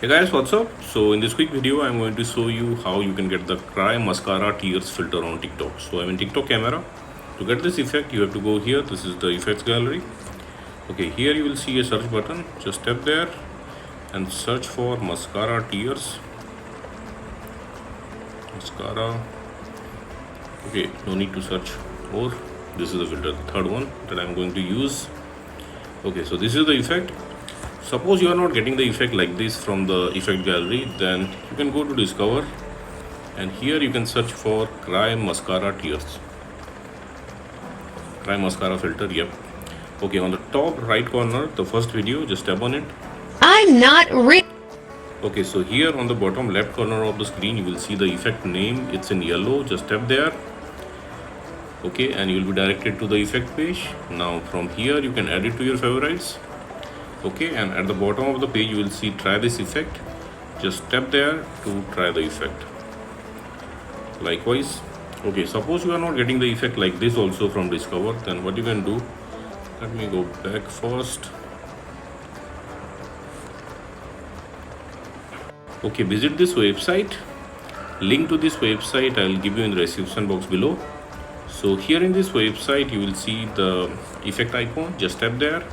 Hey guys, what's up? So in this quick video I'm going to show you how you can get the Cry Mascara Tears filter on TikTok. So I'm in TikTok camera. To get this effect you have to go here. This is the effects gallery. Okay, here you will see a search button. Just tap there and search for Mascara Tears. Mascara. Okay, no need to search more. This is the filter, the third one that I'm going to use. Okay, so this is the effect. Suppose you are not getting the effect like this from the effect gallery, then you can go to discover and here you can search for Cry Mascara Tears. Cry Mascara filter, yep. Okay, on the top right corner, the first video, just tap on it. I'm not real. Okay, so here on the bottom left corner of the screen, you will see the effect name. It's in yellow, just tap there. Okay, and you will be directed to the effect page. Now from here, you can add it to your favorites. Okay, and at the bottom of the page you will see try this effect. Just tap there to try the effect. Likewise, okay, suppose you are not getting the effect like this also from discover, then what you can do, let me go back first. Okay, visit this website. Link to this website I will give you in the description box below. So here in this website you will see the effect icon. Just tap there.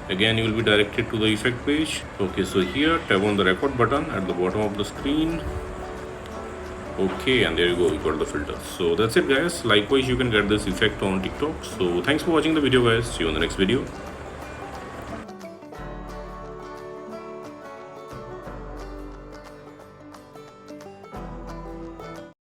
Again you will be directed to the effect page. Okay, so here tap on the record button at the bottom of the screen. Okay, and there you go, you got the filter. So that's it guys. Likewise you can get this effect on TikTok. So thanks for watching the video guys. See you on the next video.